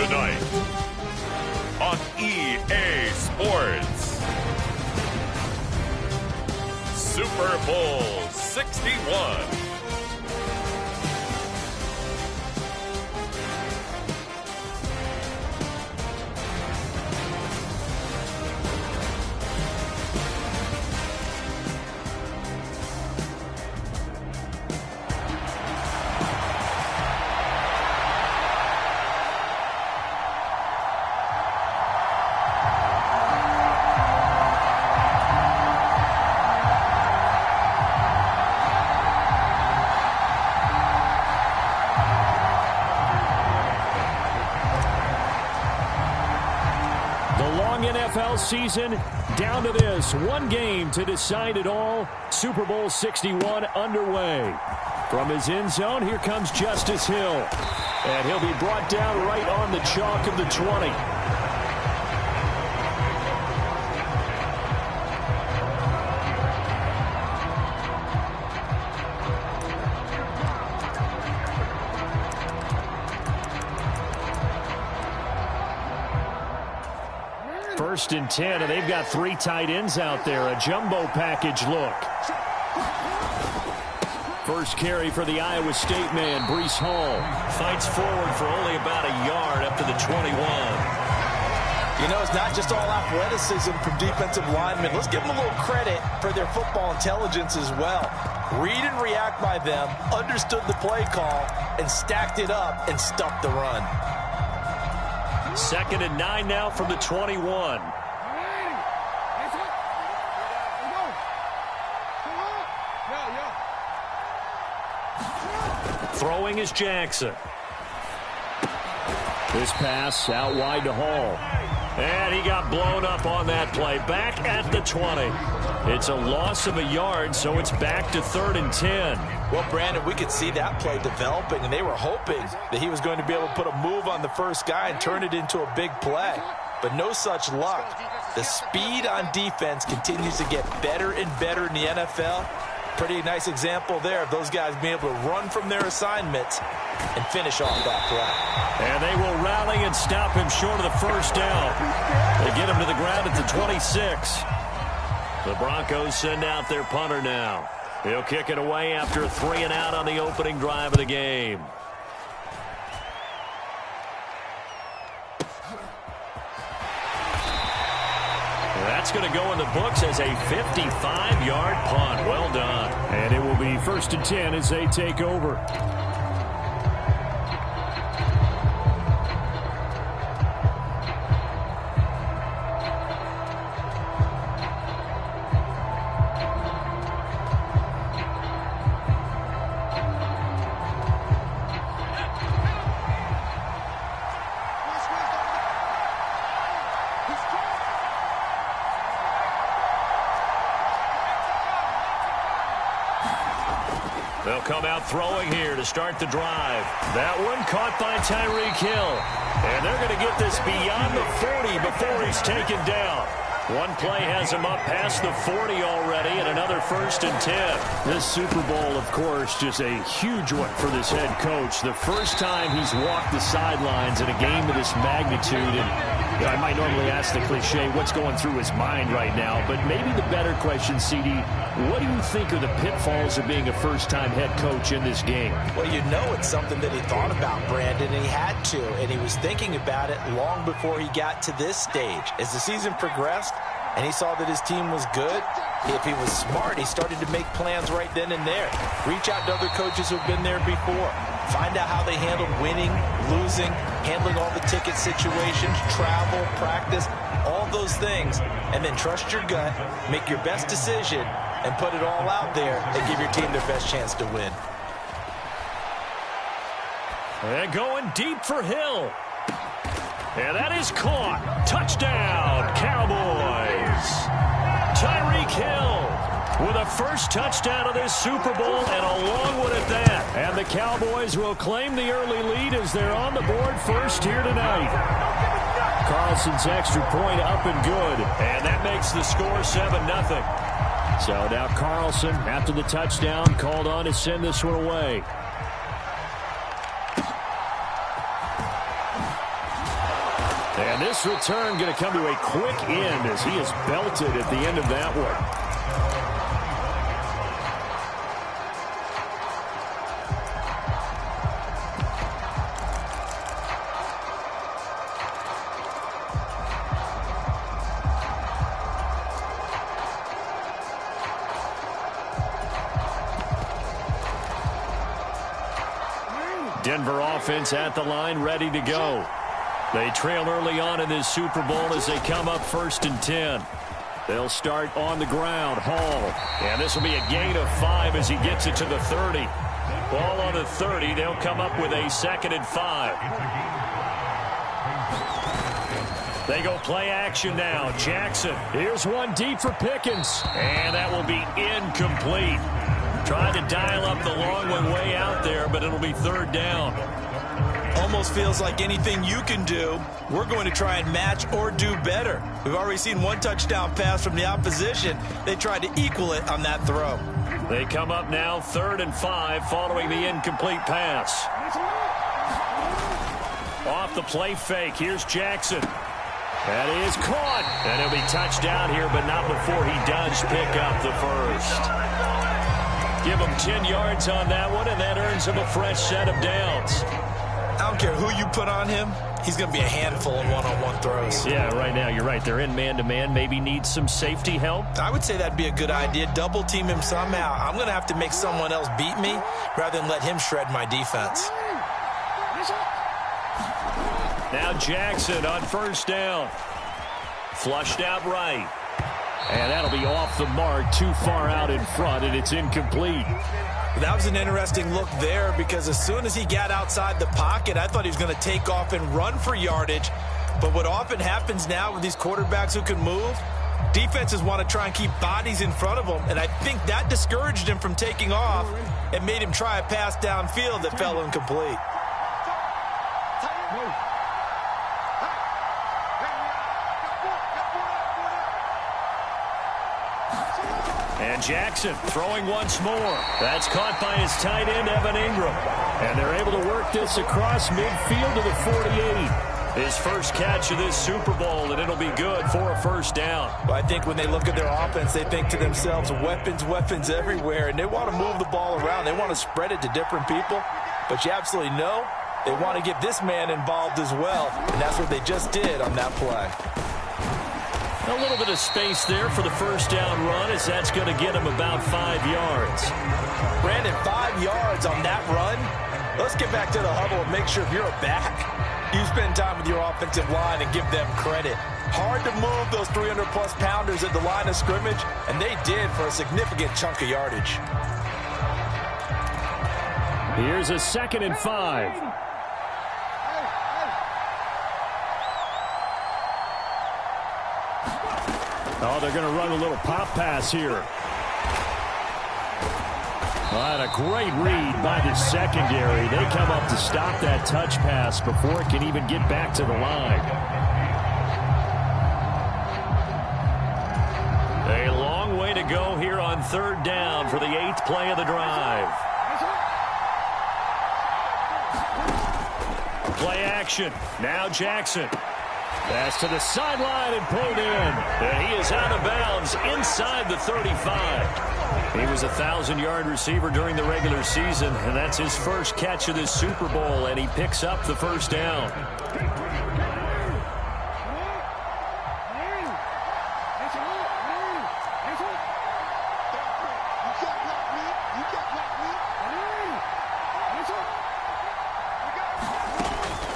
Tonight on EA Sports, Super Bowl 61. NFL season down to this one game to decide it all. Super Bowl 61 underway. From his end zone, here comes Justice Hill. And he'll be brought down right on the chalk of the 20. First and 10, and they've got three tight ends out there. A jumbo package look. First carry for the Iowa State man, Breece Hall. Fights forward for only about a yard up to the 21. You know, it's not just all athleticism from defensive linemen. Let's give them a little credit for their football intelligence as well. Read and react by them, understood the play call, and stacked it up and stuffed the run. 2nd and 9 now from the 21. Throwing is Jackson. This pass out wide to Hall. And he got blown up on that play. Back at the 20. It's a loss of a yard, so it's back to 3rd and 10. Well, Brandon, we could see that play developing, and they were hoping that he was going to be able to put a move on the first guy and turn it into a big play. But no such luck. The speed on defense continues to get better and better in the NFL. Pretty nice example there of those guys being able to run from their assignments and finish off that play. And they will rally and stop him short of the first down. They get him to the ground at the 26. The Broncos send out their punter now. He'll kick it away after a 3 and out on the opening drive of the game. That's going to go in the books as a 55-yard punt. Well done. And it will be 1st and 10 as they take over. They'll come out throwing here to start the drive. That one caught by Tyreek Hill. And they're going to get this beyond the 40 before he's taken down. One play has him up past the 40 already, and another 1st and 10. This Super Bowl, of course, just a huge one for this head coach. The first time he's walked the sidelines in a game of this magnitude. And I might normally ask the cliche, what's going through his mind right now? But maybe the better question, CD, what do you think are the pitfalls of being a first-time head coach in this game? Well, you know it's something that he thought about, Brandon, and he had to. And he was thinking about it long before he got to this stage. As the season progressed and he saw that his team was good, if he was smart, he started to make plans right then and there. Reach out to other coaches who've been there before. Find out how they handled winning, losing, handling all the ticket situations, travel, practice, all those things. And then trust your gut, make your best decision, and put it all out there and give your team their best chance to win. And going deep for Hill. And that is caught. Touchdown, Cowboys. Tyreek Hill with a first touchdown of this Super Bowl, and a long one at that. And the Cowboys will claim the early lead as they're on the board first here tonight. Carlson's extra point up and good. And that makes the score 7-0. So now Carlson, after the touchdown, called on to send this one away. And this return going to come to a quick end as he is belted at the end of that one. Denver offense at the line, ready to go. They trail early on in this Super Bowl as they come up 1st and 10. They'll start on the ground. Hall. And this will be a gain of 5 as he gets it to the 30. Ball on the 30. They'll come up with a 2nd and 5. They go play action now. Jackson. Here's one deep for Pickens. And that will be incomplete. Trying to dial up the long one way out there, but it'll be 3rd down. Almost feels like anything you can do, we're going to try and match or do better. We've already seen one touchdown pass from the opposition. They tried to equal it on that throw. They come up now 3rd and 5 following the incomplete pass. Off the play fake. Here's Jackson. That is caught. And he'll be touched down here, but not before he does pick up the first. Give him 10 yards on that one, and that earns him a fresh set of downs. I don't care who you put on him. He's going to be a handful of one-on-one throws. Yeah, right now, you're right. They're in man-to-man. Maybe need some safety help. I would say that'd be a good idea. Double team him somehow. I'm going to have to make someone else beat me rather than let him shred my defense. Now Jackson on 1st down. Flushed out right. And that'll be off the mark, too far out in front, and it's incomplete. That was an interesting look there because as soon as he got outside the pocket, I thought he was going to take off and run for yardage. But what often happens now with these quarterbacks who can move, defenses want to try and keep bodies in front of them, and I think that discouraged him from taking off and made him try a pass downfield that fell incomplete. And Jackson throwing once more. That's caught by his tight end, Evan Ingram. And they're able to work this across midfield to the 48. His first catch of this Super Bowl, and it'll be good for a 1st down. Well, I think when they look at their offense, they think to themselves, weapons, weapons everywhere, and they want to move the ball around. They want to spread it to different people. But you absolutely know they want to get this man involved as well, and that's what they just did on that play. A little bit of space there for the 1st down run, as that's going to get him about 5 yards. Brandon, 5 yards on that run. Let's get back to the huddle and make sure if you're a back, you spend time with your offensive line and give them credit. Hard to move those 300-plus pounders at the line of scrimmage, and they did for a significant chunk of yardage. Here's a 2nd and 5. Oh, they're going to run a little pop pass here. And a great read by the secondary. They come up to stop that touch pass before it can even get back to the line. A long way to go here on 3rd down for the 8th play of the drive. Play action. Now Jackson. Pass to the sideline and pulled in. And he is out of bounds inside the 35. He was a 1,000-yard receiver during the regular season, and that's his first catch of this Super Bowl, and he picks up the 1st down.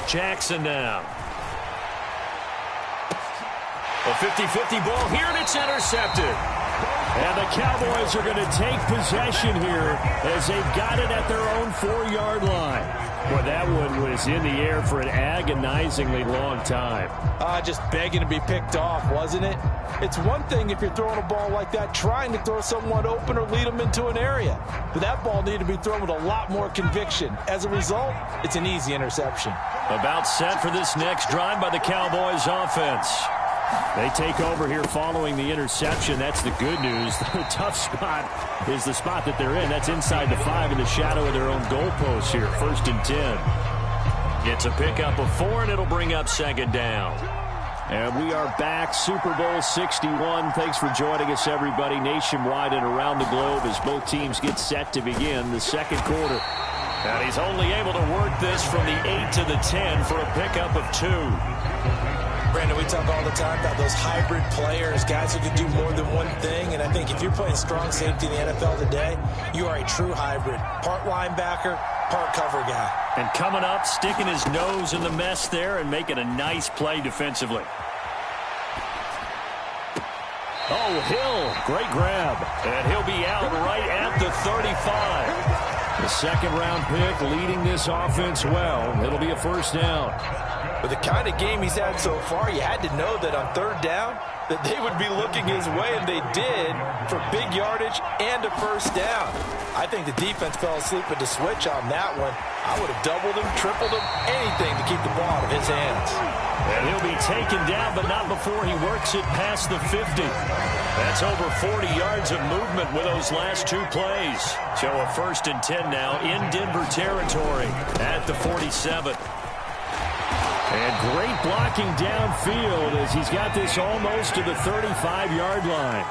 Jackson now. A 50-50 ball here, and it's intercepted. And the Cowboys are going to take possession here as they've got it at their own 4-yard line. Boy, that one was in the air for an agonizingly long time. Just begging to be picked off, wasn't it? It's one thing if you're throwing a ball like that, trying to throw someone open or lead them into an area. But that ball needed to be thrown with a lot more conviction. As a result, it's an easy interception. About set for this next drive by the Cowboys offense. They take over here following the interception. That's the good news. The tough spot is the spot that they're in. That's inside the 5 in the shadow of their own goalpost here. 1st and 10. It's a pickup of 4, and it'll bring up second down. And we are back, Super Bowl 61. Thanks for joining us, everybody, nationwide and around the globe as both teams get set to begin the second quarter. And he's only able to work this from the 8 to the 10 for a pickup of 2. Brandon, we talk all the time about those hybrid players, guys who can do more than one thing. And I think if you're playing strong safety in the NFL today, you are a true hybrid. Part linebacker, part cover guy. And coming up, sticking his nose in the mess there and making a nice play defensively. Oh, Hill, great grab. And he'll be out right at the 35. The second-round pick leading this offense well. It'll be a first down. With the kind of game he's had so far, you had to know that on third down that they would be looking his way, and they did, for big yardage and a first down. I think the defense fell asleep at the switch on that one. I would have doubled him, tripled him, anything to keep the ball out of his hands. And he'll be taken down, but not before he works it past the 50. That's over 40 yards of movement with those last 2 plays. So a 1st and 10 now in Denver territory at the 47. And great blocking downfield as he's got this almost to the 35-yard line.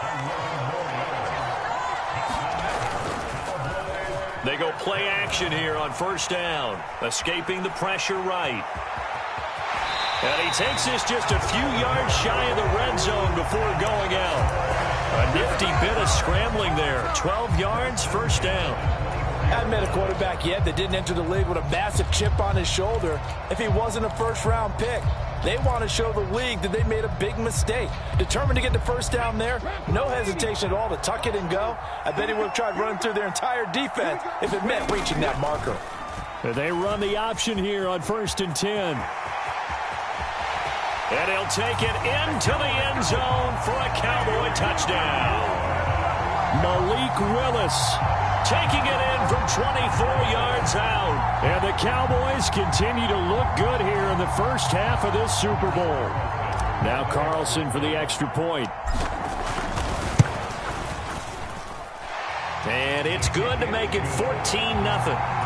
They go play action here on first down, escaping the pressure right. And he takes this just a few yards shy of the red zone before going out. A nifty bit of scrambling there. 12 yards, first down. I haven't met a quarterback yet that didn't enter the league with a massive chip on his shoulder if he wasn't a first-round pick. They want to show the league that they made a big mistake. Determined to get the first down there, no hesitation at all to tuck it and go. I bet he would have tried running through their entire defense if it meant reaching that marker. They run the option here on 1st and 10. And he'll take it into the end zone for a Cowboy touchdown. Malik Willis taking it in from 24 yards out. And the Cowboys continue to look good here in the first half of this Super Bowl. Now Carlson for the extra point. And it's good to make it 14-0.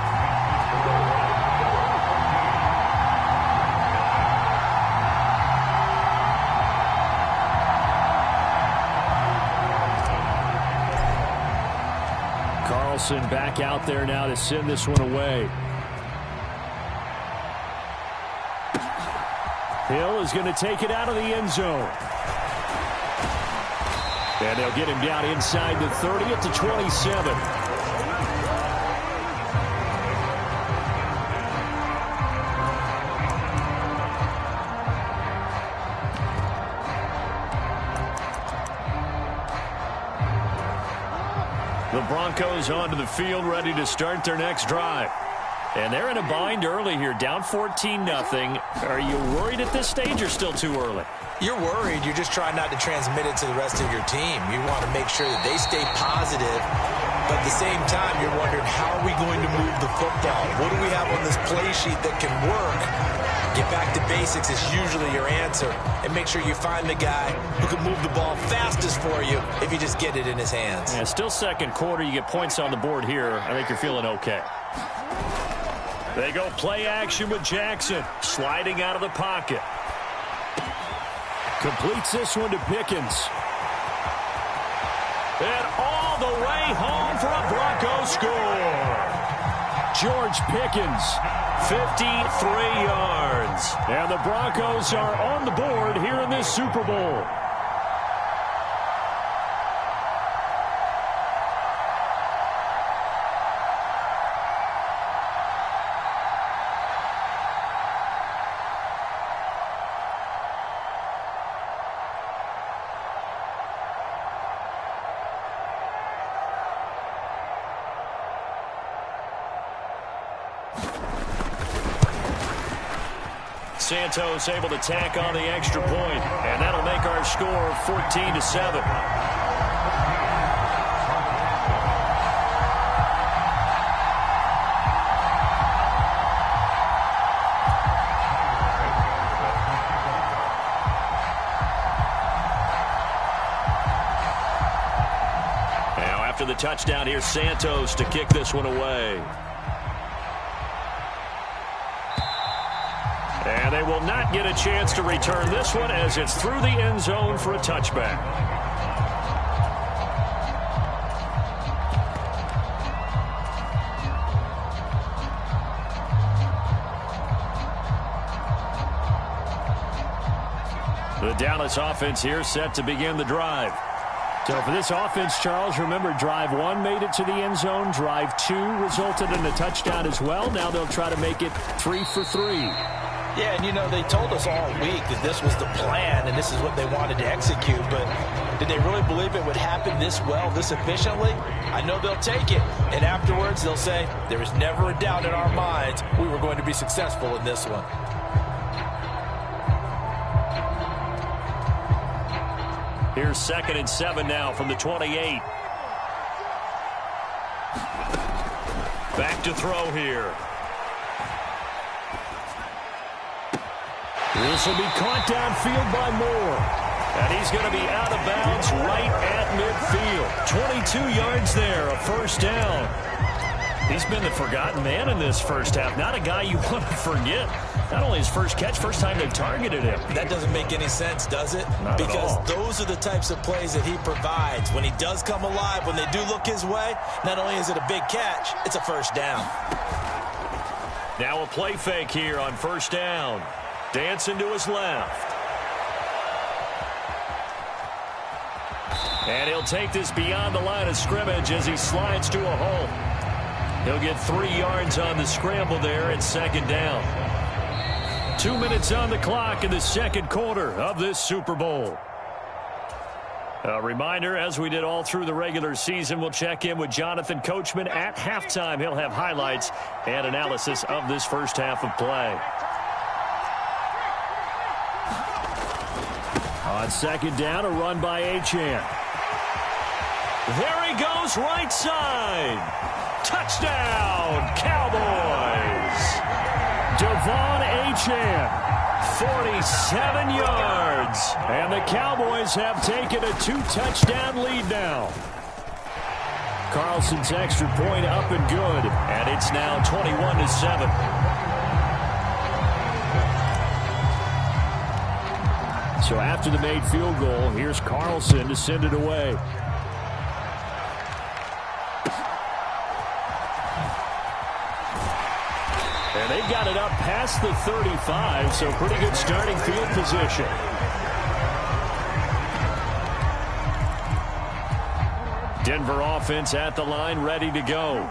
Back out there now to send this one away. Hill is going to take it out of the end zone. And they'll get him down inside the 30 at the 27. The Broncos onto the field, ready to start their next drive. And they're in a bind early here, down 14-0. Are you worried at this stage or still too early? You're worried. You're just trying not to transmit it to the rest of your team. You want to make sure that they stay positive. But at the same time, you're wondering, how are we going to move the football? What do we have on this play sheet that can work? Get back to basics is usually your answer. And make sure you find the guy who can move the ball fastest for you if you just get it in his hands. Yeah, still second quarter. You get points on the board here. I think you're feeling okay. They go play action with Jackson. Sliding out of the pocket. Completes this one to Pickens. And all the way home for a Bronco score. George Pickens. 53 yards. And the Broncos are on the board here in this Super Bowl. Santos able to tack on the extra point, and that'll make our score 14-7. Now after the touchdown, here's Santos to kick this one away. And they will not get a chance to return this one as it's through the end zone for a touchback. The Dallas offense here set to begin the drive. So for this offense, Charles, remember drive 1 made it to the end zone. Drive 2 resulted in a touchdown as well. Now they'll try to make it 3 for 3. Yeah, and you know, they told us all week that this was the plan and this is what they wanted to execute, but did they really believe it would happen this well, this efficiently? I know they'll take it, and afterwards they'll say, there was never a doubt in our minds we were going to be successful in this one. Here's 2nd and 7 now from the 28. Back to throw here. This will be caught downfield by Moore. And he's going to be out of bounds right at midfield. 22 yards there, a first down. He's been the forgotten man in this first half. Not a guy you want to forget. Not only his first catch, first time they targeted him. That doesn't make any sense, does it? Not at all. Because those are the types of plays that he provides. When he does come alive, when they do look his way, not only is it a big catch, it's a first down. Now a play fake here on first down. Dancing to his left. And he'll take this beyond the line of scrimmage as he slides to a hole. He'll get 3 yards on the scramble there at 2nd down. 2 minutes on the clock in the second quarter of this Super Bowl. A reminder, as we did all through the regular season, we'll check in with Jonathan Coachman at halftime. He'll have highlights and analysis of this first half of play. On 2nd down, a run by Achane. There he goes, right side. Touchdown, Cowboys. Devon Achane, 47 yards. And the Cowboys have taken a 2-touchdown lead now. Carlson's extra point up and good. And it's now 21-7. So after the made field goal, here's Carlson to send it away. And they've got it up past the 35, so pretty good starting field position. Denver offense at the line, ready to go.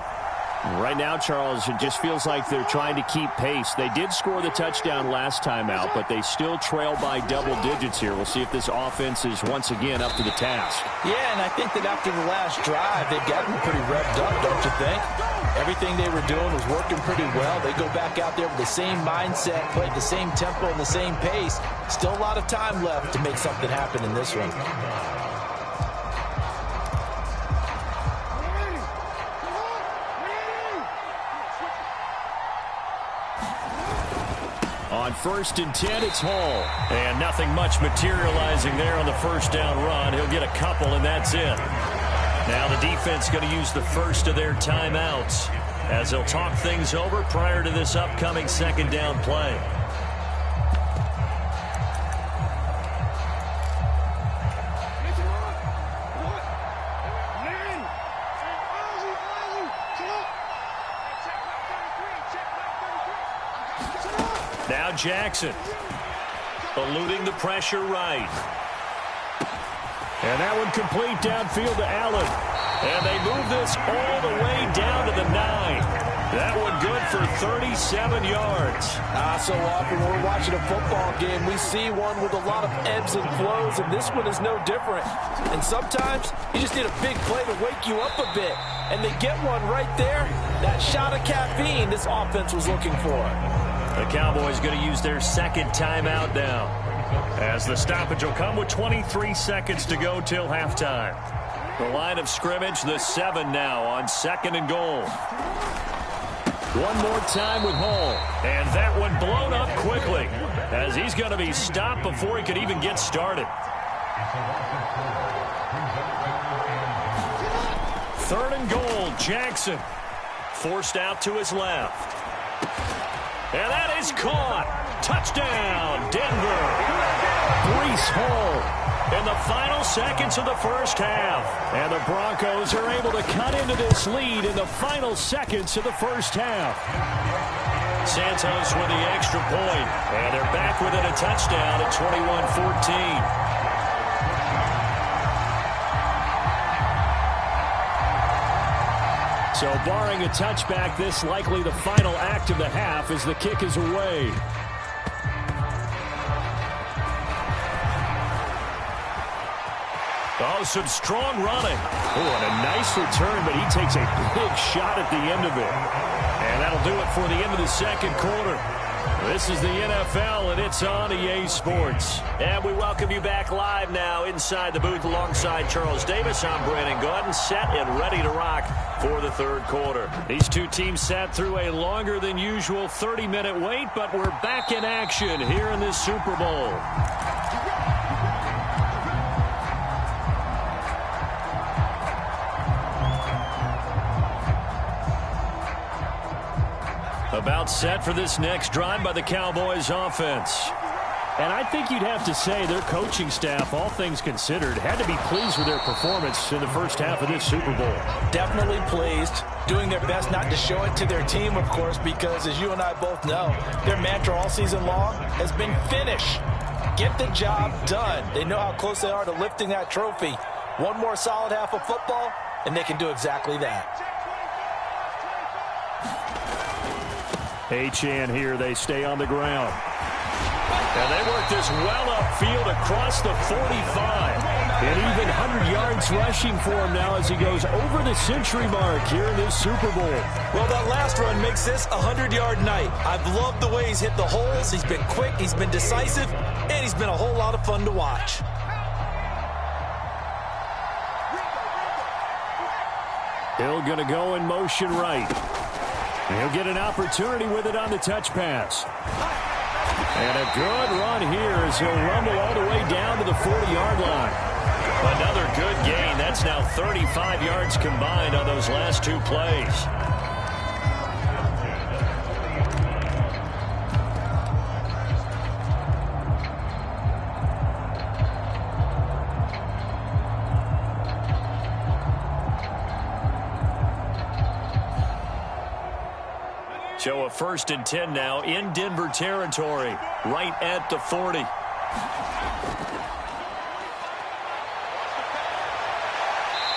Right now, Charles, it just feels like they're trying to keep pace. They did score the touchdown last time out, but they still trail by double digits here. We'll see if this offense is once again up to the task. Yeah, and I think that after the last drive, they've gotten pretty revved up, don't you think? Everything they were doing was working pretty well. They go back out there with the same mindset, play at the same tempo and the same pace. Still a lot of time left to make something happen in this one. On 1st and 10, it's Hall. And nothing much materializing there on the first down run. He'll get a couple, and that's it. Now the defense going to use the first of their timeouts as they'll talk things over prior to this upcoming 2nd down play. Now Jackson, eluding the pressure right. And that one complete downfield to Allen. And they move this all the way down to the 9. That one good for 37 yards. So often when we're watching a football game, we see one with a lot of ebbs and flows, and this one is no different. And sometimes you just need a big play to wake you up a bit. And they get one right there. That shot of caffeine this offense was looking for. The Cowboys going to use their 2nd timeout now, as the stoppage will come with 23 seconds to go till halftime. The line of scrimmage, the 7 now on 2nd and goal. One more time with Hall. And that one blown up quickly, as he's going to be stopped before he could even get started. 3rd and goal, Jackson. Forced out to his left. And that is caught. Touchdown, Denver. Breece Hall in the final seconds of the first half. And the Broncos are able to cut into this lead in the final seconds of the first half. Santos with the extra point, and they're back within a touchdown at 21-14. So barring a touchback, this likely the final act of the half as the kick is away. Oh, some strong running. Oh, and a nice return, but he takes a big shot at the end of it. And that'll do it for the end of the second quarter. This is the NFL, and it's on EA Sports. And we welcome you back live now inside the booth alongside Charles Davis. I'm Brandon Gaudin, set and ready to rock for the third quarter. These two teams sat through a longer than usual 30-minute wait, but we're back in action here in this Super Bowl. About set for this next drive by the Cowboys offense. And I think you'd have to say their coaching staff, all things considered, had to be pleased with their performance in the first half of this Super Bowl. Definitely pleased, doing their best not to show it to their team, of course, because as you and I both know, their mantra all season long has been finish. Get the job done. They know how close they are to lifting that trophy. One more solid half of football, and they can do exactly that. Achane here, they stay on the ground. And they work this well upfield across the 45. And even 100 yards rushing for him now as he goes over the century mark here in this Super Bowl. Well, that last run makes this a 100-yard night. I've loved the way he's hit the holes. He's been quick, he's been decisive, and he's been a whole lot of fun to watch. Hill going to go in motion right. And he'll get an opportunity with it on the touch pass. And a good run here as he'll rumble all the way down to the 40-yard line. Another good gain. That's now 35 yards combined on those last two plays. So a 1st and 10 now in Denver territory, right at the 40.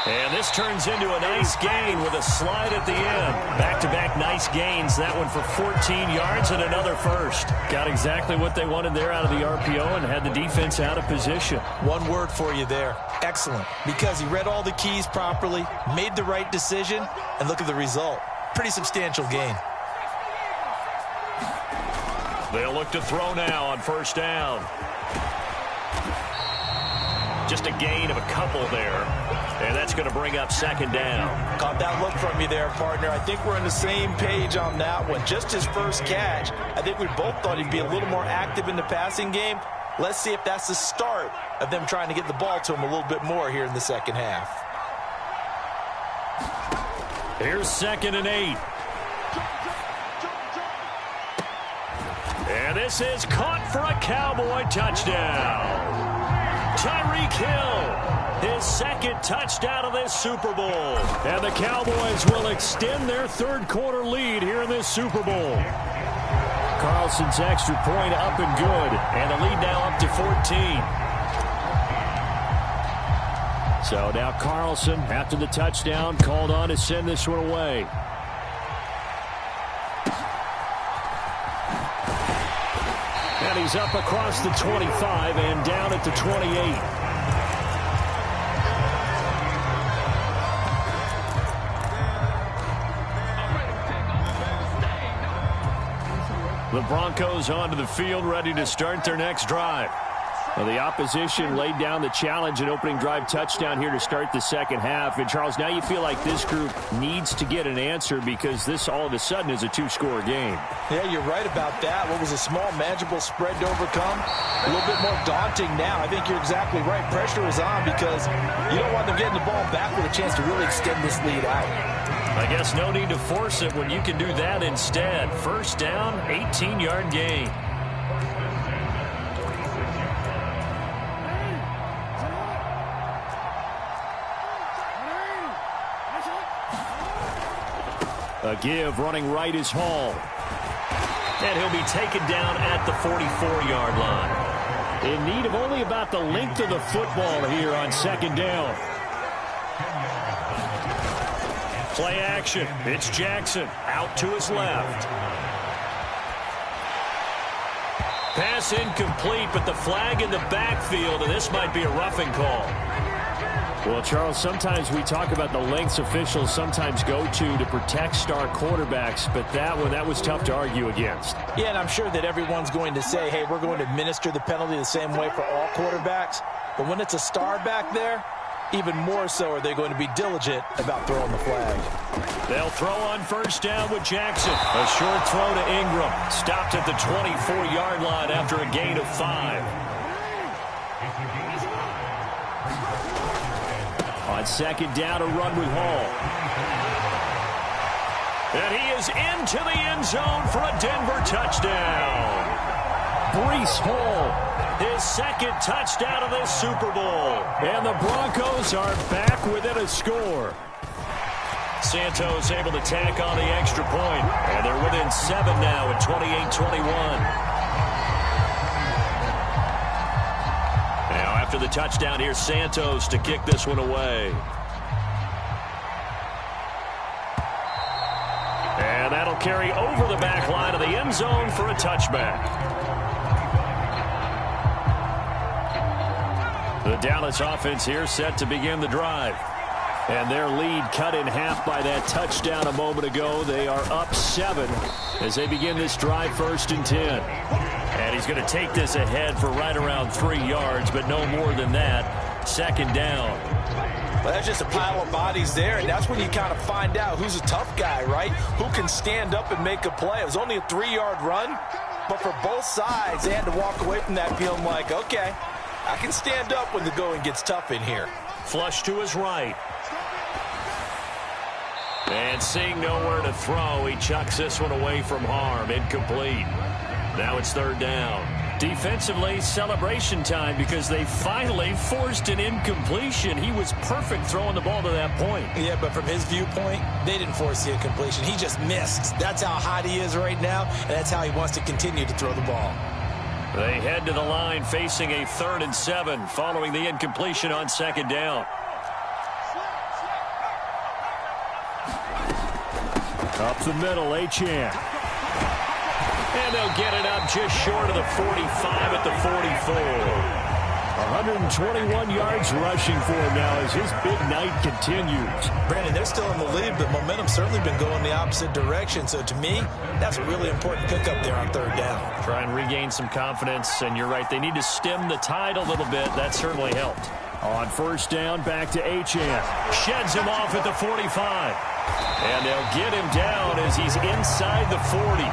And this turns into a nice gain with a slide at the end. Back-to-back nice gains. That one for 14 yards and another first. Got exactly what they wanted there out of the RPO and had the defense out of position. One word for you there. Excellent. Because he read all the keys properly, made the right decision, and look at the result. Pretty substantial gain. They'll look to throw now on 1st down. Just a gain of a couple there. And that's going to bring up 2nd down. Caught that look from you there, partner. I think we're on the same page on that one. Just his first catch. I think we both thought he'd be a little more active in the passing game. Let's see if that's the start of them trying to get the ball to him a little bit more here in the second half. Here's 2nd and 8. And this is caught for a Cowboy touchdown. Tyreek Hill, his 2nd touchdown of this Super Bowl. And the Cowboys will extend their 3rd quarter lead here in this Super Bowl. Carlson's extra point up and good. And the lead now up to 14. So now Carlson, after the touchdown, called on to send this one away. And he's up across the 25 and down at the 28. The Broncos onto the field, ready to start their next drive. Well, the opposition laid down the challenge, an opening drive touchdown here to start the second half. And, Charles, now you feel like this group needs to get an answer because this all of a sudden is a 2-score game. Yeah, you're right about that. What was a small, manageable spread to overcome, a little bit more daunting now. I think you're exactly right. Pressure is on because you don't want them getting the ball back with a chance to really extend this lead out. I guess no need to force it when you can do that instead. 1st down, 18-yard gain. A give running right is Hall. And he'll be taken down at the 44-yard line. In need of only about the length of the football here on second down. Play action. It's Jackson out to his left. Pass incomplete, but the flag in the backfield, and this might be a roughing call. Well, Charles, sometimes we talk about the lengths officials sometimes go to protect star quarterbacks, but that was tough to argue against. Yeah, and I'm sure that everyone's going to say, hey, we're going to administer the penalty the same way for all quarterbacks. But when it's a star back there, even more so are they going to be diligent about throwing the flag. They'll throw on first down with Jackson. A short throw to Ingram. Stopped at the 24-yard line after a gain of 5. On second down, a run with Hall. And he is into the end zone for a Denver touchdown. Breece Hall. His second touchdown of this Super Bowl. And the Broncos are back within a score. Santos able to tack on the extra point. And they're within 7 now at 28-21. After the touchdown, here's Santos to kick this one away. And that'll carry over the back line of the end zone for a touchback. The Dallas offense here set to begin the drive. And their lead cut in half by that touchdown a moment ago. They are up 7 as they begin this drive, 1st and 10. And he's going to take this ahead for right around 3 yards, but no more than that. Second down. Well, that's just a pile of bodies there, and that's when you kind of find out who's a tough guy, right? Who can stand up and make a play. It was only a 3-yard run, but for both sides, they had to walk away from that feeling like, okay, I can stand up when the going gets tough in here. Flush to his right. And seeing nowhere to throw, he chucks this one away from harm. Incomplete. Now it's 3rd down. Defensively, celebration time because they finally forced an incompletion. He was perfect throwing the ball to that point. Yeah, but from his viewpoint, they didn't force the incompletion. He just missed. That's how hot he is right now, and that's how he wants to continue to throw the ball. They head to the line facing a 3rd and 7 following the incompletion on second down. Up the middle, Achane. And they'll get it up just short of the 45 at the 44. 121 yards rushing for him now as his big night continues. Brandon, they're still in the lead, but momentum's certainly been going the opposite direction. So to me, that's a really important pickup there on 3rd down. Try and regain some confidence, and you're right. They need to stem the tide a little bit. That certainly helped. On 1st down, back to Achane. Sheds him off at the 45. And they'll get him down as he's inside the 40.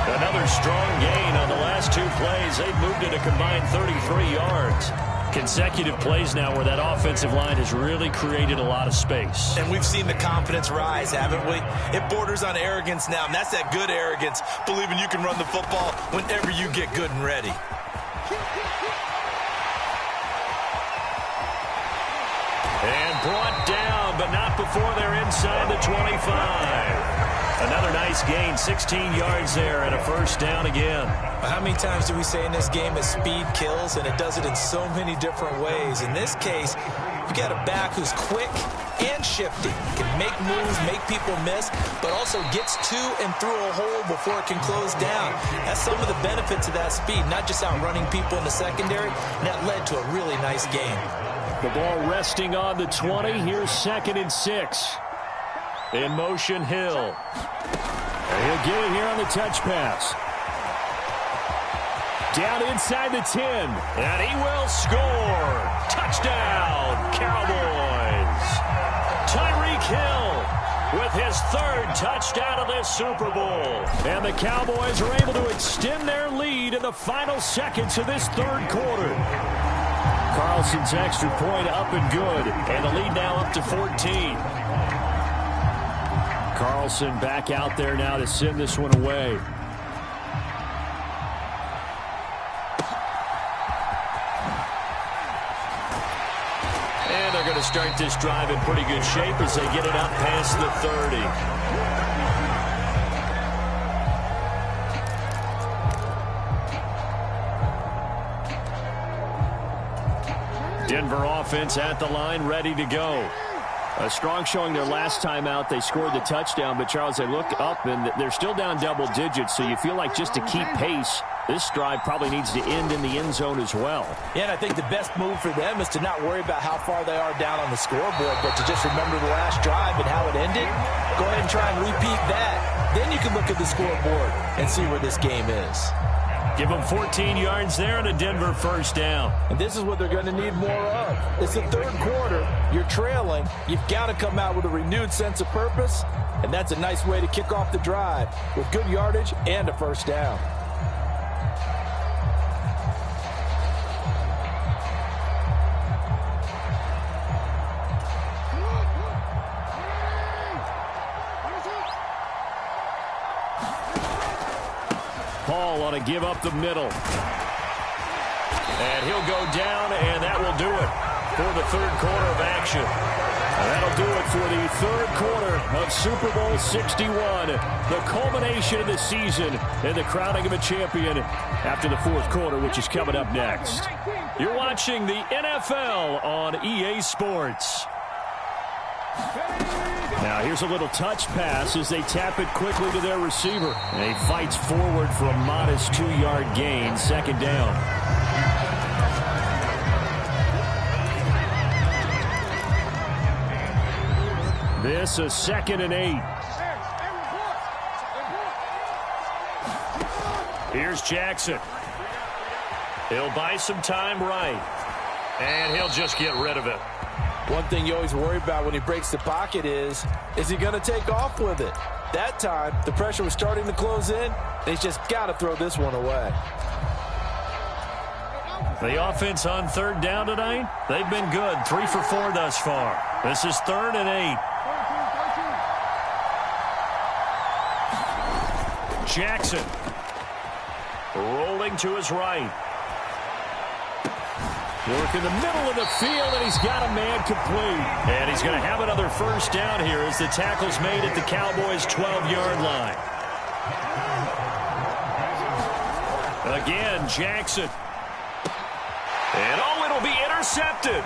Another strong gain on the last 2 plays. They've moved it a combined 33 yards. Consecutive plays now where that offensive line has really created a lot of space. And we've seen the confidence rise, haven't we? It borders on arrogance now, and that's that good arrogance, believing you can run the football whenever you get good and ready. And brought down, but not before they're inside the 25. Another nice gain, 16 yards there, and a 1st down again. How many times do we say in this game that speed kills, and it does it in so many different ways? In this case, you got a back who's quick and shifty, can make moves, make people miss, but also gets to and through a hole before it can close down. That's some of the benefits of that speed, not just outrunning people in the secondary, and that led to a really nice game. The ball resting on the 20. Here's 2nd and 6. In motion, Hill. He'll get it here on the touch pass. Down inside the 10. And he will score. Touchdown, Cowboys. Tyreek Hill with his 3rd touchdown of this Super Bowl. And the Cowboys are able to extend their lead in the final seconds of this 3rd quarter. Carlson's extra point up and good. And the lead now up to 14. Carlson back out there now to send this one away. And they're going to start this drive in pretty good shape as they get it up past the 30. Denver offense at the line, ready to go. A strong showing their last time out. They scored the touchdown, but, Charles, they look up, and they're still down double digits, so you feel like just to keep pace, this drive probably needs to end in the end zone as well. Yeah, and I think the best move for them is to not worry about how far they are down on the scoreboard, but to just remember the last drive and how it ended. Go ahead and try and repeat that. Then you can look at the scoreboard and see where this game is. Give them 14 yards there and a Denver first down. And this is what they're going to need more of. It's the third quarter. You're trailing. You've got to come out with a renewed sense of purpose, and that's a nice way to kick off the drive with good yardage and a first down. Paul on a give up the middle. And he'll go down, and that will do it for the third quarter of action. And that'll do it for the third quarter of Super Bowl 61. The culmination of the season and the crowning of a champion after the fourth quarter, which is coming up next. You're watching the NFL on EA Sports. Now here's a little touch pass as they tap it quickly to their receiver. And he fights forward for a modest 2-yard gain, second down. This is 2nd and 8. Here's Jackson. He'll buy some time right. And he'll just get rid of it. One thing you always worry about when he breaks the pocket is he going to take off with it? That time, the pressure was starting to close in, and he's just got to throw this one away. The offense on third down tonight, they've been good. 3 for 4 thus far. This is 3rd and 8. Jackson rolling to his right. Work in the middle of the field, and he's got a man complete. And he's going to have another first down here as the tackle's made at the Cowboys' 12-yard line. Again, Jackson. And it'll be intercepted.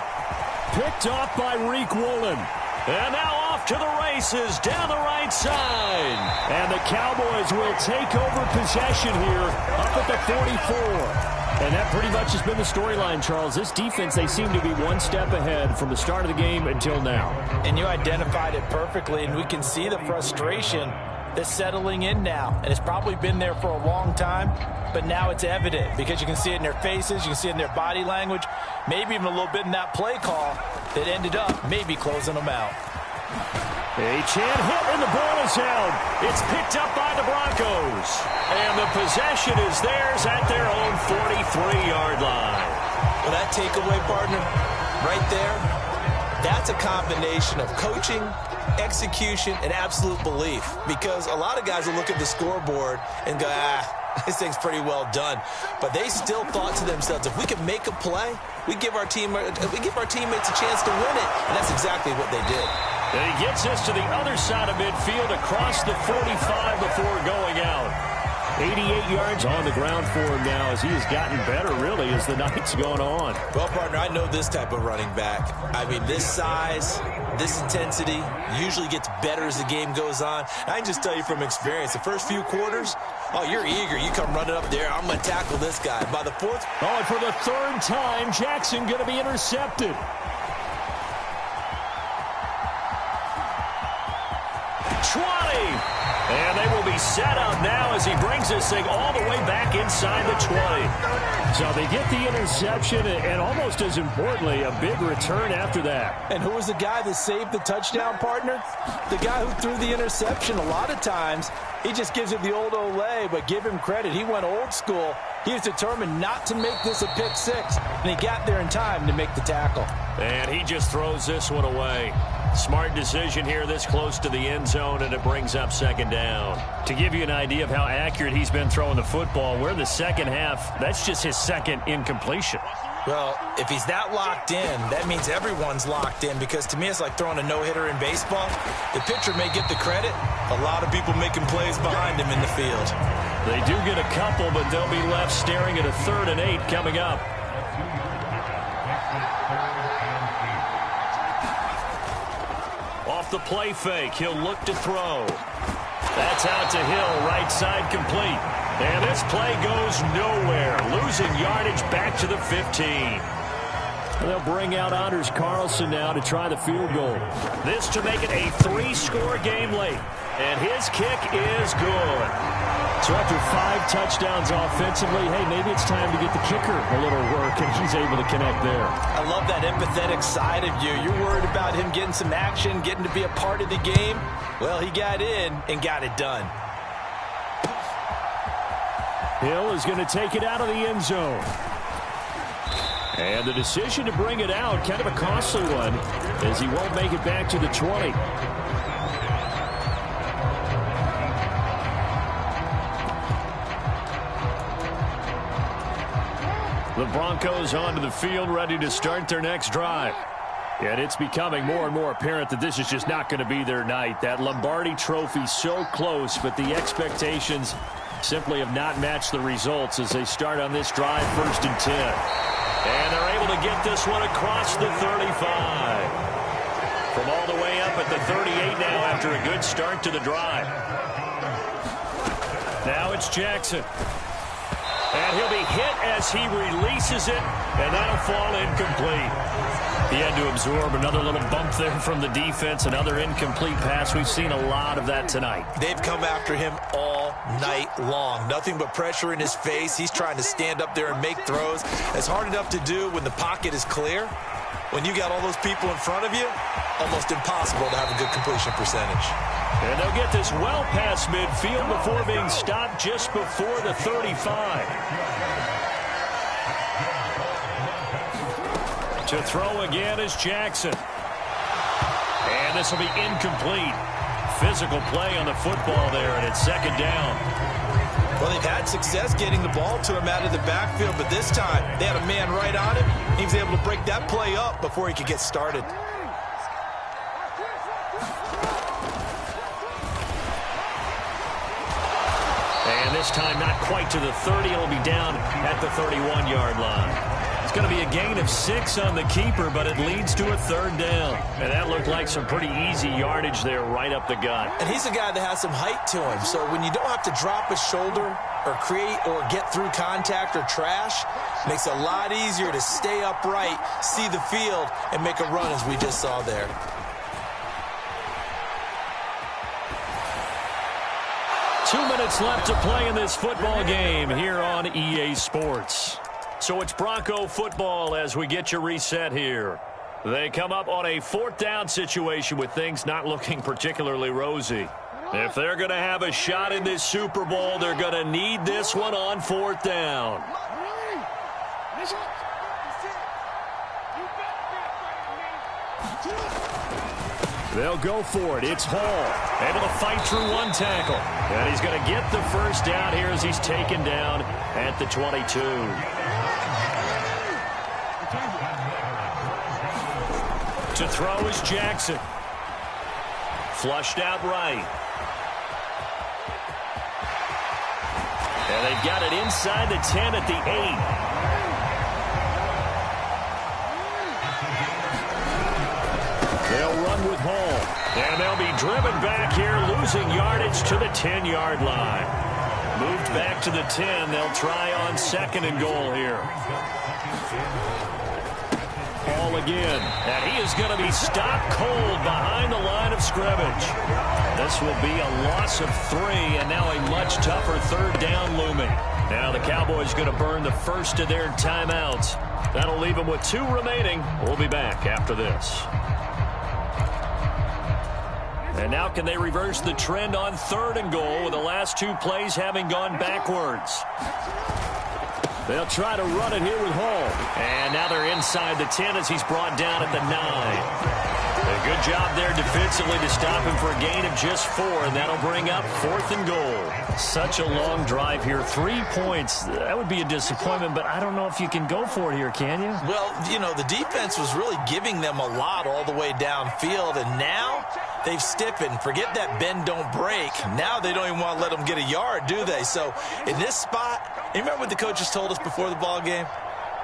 Picked off by Reek Woolen. And now off to the races down the right side. And the Cowboys will take over possession here up at the 44. And that pretty much has been the storyline, Charles. This defense, they seem to be one step ahead from the start of the game until now. And you identified it perfectly, and we can see the frustration that's settling in now. And it's probably been there for a long time, but now it's evident because you can see it in their faces, you can see it in their body language, maybe even a little bit in that play call that ended up maybe closing them out. A chant hit, and the ball is out. It's picked up by the Broncos. And the possession is theirs at their own 43-yard line. Well, that takeaway, partner, right there, that's a combination of coaching, execution, and absolute belief. Because a lot of guys will look at the scoreboard and go, this thing's pretty well done. But they still thought to themselves, if we can make a play, we give our teammates a chance to win it. And that's exactly what they did. And he gets us to the other side of midfield across the 45 before going out. 88 yards on the ground for him now as he has gotten better, really, as the night's gone on. Well, partner, I know this type of running back. I mean, this size, this intensity usually gets better as the game goes on. I can just tell you from experience, the first few quarters, you're eager. You come running up there, I'm going to tackle this guy. By the fourth... and for the third time, Jackson going to be intercepted. 20. And they will be set up now as he brings this thing all the way back inside the 20. So they get the interception and almost as importantly, a big return after that. And who was the guy that saved the touchdown, partner? The guy who threw the interception. A lot of times, he just gives it the old Olay, but give him credit. He went old school. He was determined not to make this a pick six, and he got there in time to make the tackle. And he just throws this one away. Smart decision here this close to the end zone, and it brings up second down. To give you an idea of how accurate he's been throwing the football, we're in the second half. That's just his second incompletion. Well, if he's that locked in, that means everyone's locked in, because to me it's like throwing a no-hitter in baseball. The pitcher may get the credit. A lot of people making plays behind him in the field. They do get a couple, but they'll be left staring at a 3rd and 8 coming up. Off the play fake, he'll look to throw. That's out to Hill, right side complete. And this play goes nowhere. Losing yardage back to the 15. They'll bring out Anders Carlson now to try the field goal. This to make it a 3-score game late. And his kick is good. So after 5 touchdowns offensively, hey, maybe it's time to get the kicker a little work, and he's able to connect there. I love that empathetic side of you. You're worried about him getting some action, getting to be a part of the game. Well, he got in and got it done. Hill is going to take it out of the end zone. And the decision to bring it out, kind of a costly one, as he won't make it back to the 20. The Broncos onto the field, ready to start their next drive. And it's becoming more and more apparent that this is just not going to be their night. That Lombardi Trophy so close, but the expectations simply have not matched the results as they start on this drive, 1st and 10. And they're able to get this one across the 35. From all the way up at the 38 now after a good start to the drive. Now it's Jackson. And he'll be hit as he releases it, and that'll fall incomplete. He had to absorb another little bump there from the defense, another incomplete pass. We've seen a lot of that tonight. They've come after him all night long. Nothing but pressure in his face. He's trying to stand up there and make throws. It's hard enough to do when the pocket is clear. When you got all those people in front of you, almost impossible to have a good completion percentage. And they'll get this well past midfield before being stopped just before the 35. To throw again is Jackson. And this will be incomplete. Physical play on the football there, and it's 2nd down. Well, they've had success getting the ball to him out of the backfield, but this time they had a man right on him. He was able to break that play up before he could get started. And this time not quite to the 30. It'll be down at the 31-yard line. It's going to be a gain of 6 on the keeper, but it leads to a 3rd down. And that looked like some pretty easy yardage there right up the gut. And he's a guy that has some height to him, so when you don't have to drop a shoulder or create or get through contact or trash, makes it a lot easier to stay upright, see the field, and make a run as we just saw there. Two minutes left to play in this football game here on EA Sports. So it's Bronco football as we get you reset here. They come up on a 4th down situation with things not looking particularly rosy. If they're going to have a shot in this Super Bowl, they're going to need this one on 4th down. They'll go for it. It's Hall, able to fight through one tackle. And he's going to get the 1st down here as he's taken down at the 22. To throw is Jackson. Flushed out right. And they've got it inside the 10 at the 8. They'll run with Hall. And they'll be driven back here, losing yardage to the 10-yard line. Moved back to the 10. They'll try on 2nd and goal here. Hall again. And he is going to be stopped cold behind the line of scrimmage. This will be a loss of 3, and now a much tougher 3rd down looming. Now the Cowboys going to burn the first of their timeouts. That'll leave them with 2 remaining. We'll be back after this. And now can they reverse the trend on 3rd and goal with the last 2 plays having gone backwards? They'll try to run it here with Hall. And now they're inside the 10 as he's brought down at the 9. They Good job there defensively to stop him for a gain of just 4, and that'll bring up 4th and goal. Such a long drive here. 3 points. That would be a disappointment, but I don't know if you can go for it here, can you? Well, you know, the defense was really giving them a lot all the way downfield, and now they've stiffened. Forget that bend, don't break. Now they don't even want to let them get a yard, do they? So in this spot, you remember what the coaches told us before the ball game?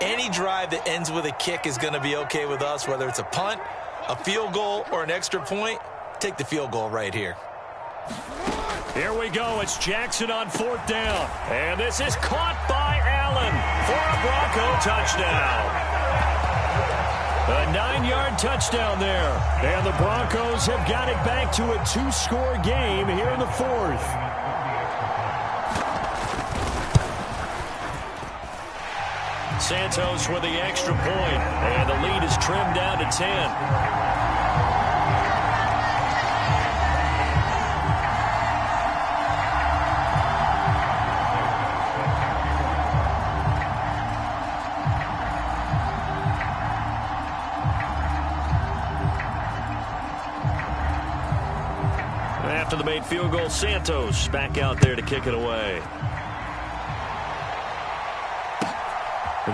Any drive that ends with a kick is going to be okay with us, whether it's a punt, a field goal, or an extra point. Take the field goal right here. Here we go. It's Jackson on 4th down. And this is caught by Allen for a Bronco touchdown. A 9-yard touchdown there. And the Broncos have got it back to a 2-score game here in the 4th. Santos with the extra point, and the lead is trimmed down to 10. After the made field goal, Santos back out there to kick it away.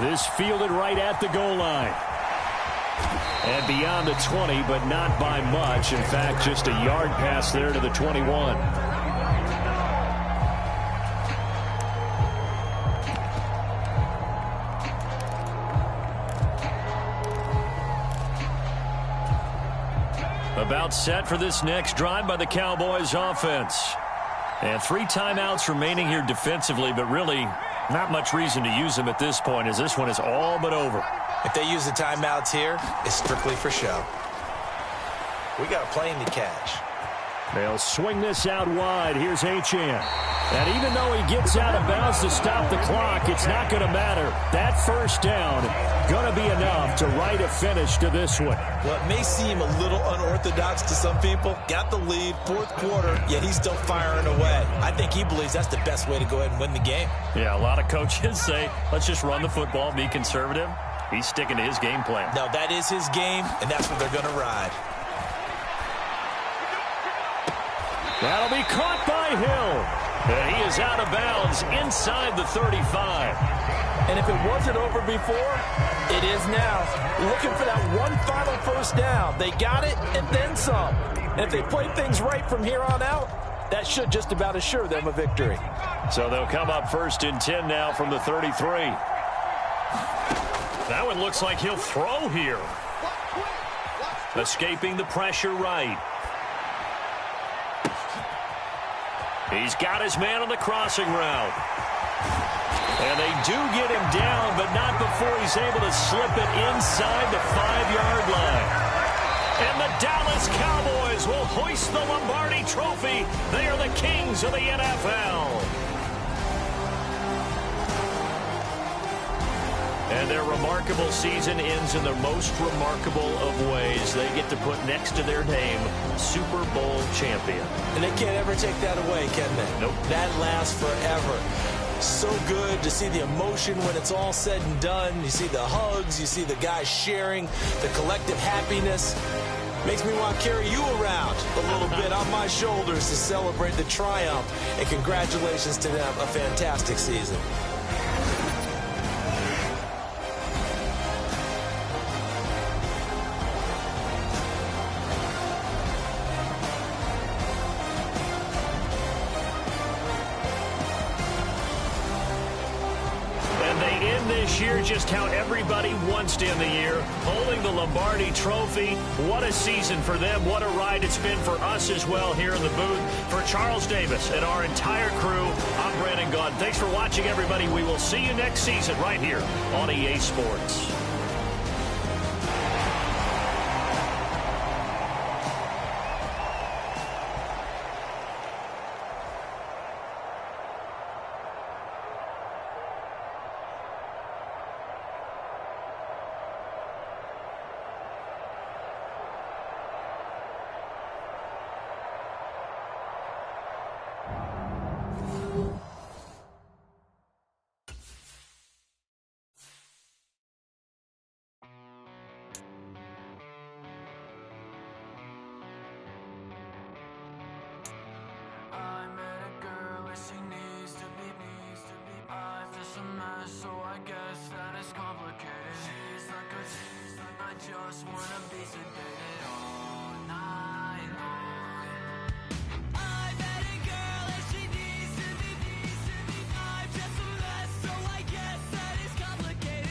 This fielded right at the goal line. And beyond the 20, but not by much. In fact, just a yard pass there to the 21. About set for this next drive by the Cowboys offense. And 3 timeouts remaining here defensively, but really not much reason to use them at this point, as this one is all but over. If they use the timeouts here, it's strictly for show. We got a plane to catch. They'll swing this out wide. Here's Achane. And even though he gets out of bounds to stop the clock, it's not going to matter. That first down going to be enough to write a finish to this one. Well, it may seem a little unorthodox to some people. Got the lead, 4th quarter, yet he's still firing away. I think he believes that's the best way to go ahead and win the game. Yeah, a lot of coaches say, let's just run the football, be conservative. He's sticking to his game plan. No, that is his game, and that's what they're going to ride. That'll be caught by Hill. And he is out of bounds inside the 35. And if it wasn't over before, it is now. Looking for that one final first down. They got it and then some. And if they play things right from here on out, that should just about assure them a victory. So they'll come up 1st and 10 now from the 33. That one looks like he'll throw here. Escaping the pressure right. He's got his man on the crossing route. And they do get him down, but not before he's able to slip it inside the 5-yard line. And the Dallas Cowboys will hoist the Lombardi Trophy. They are the kings of the NFL. And their remarkable season ends in the most remarkable of ways. They get to put next to their name, Super Bowl champion. And they can't ever take that away, can they? Nope. That lasts forever. So good to see the emotion when it's all said and done. You see the hugs, you see the guys sharing, the collective happiness. Makes me want to carry you around a little bit on my shoulders to celebrate the triumph. And congratulations to them, a fantastic season. This year, just how everybody wants to end the year, holding the Lombardi Trophy. What a season for them. What a ride it's been for us as well here in the booth. For Charles Davis and our entire crew, I'm Brandon Gaudin. Thanks for watching, everybody. We will see you next season right here on EA Sports. so I guess that it's complicated. I just wanna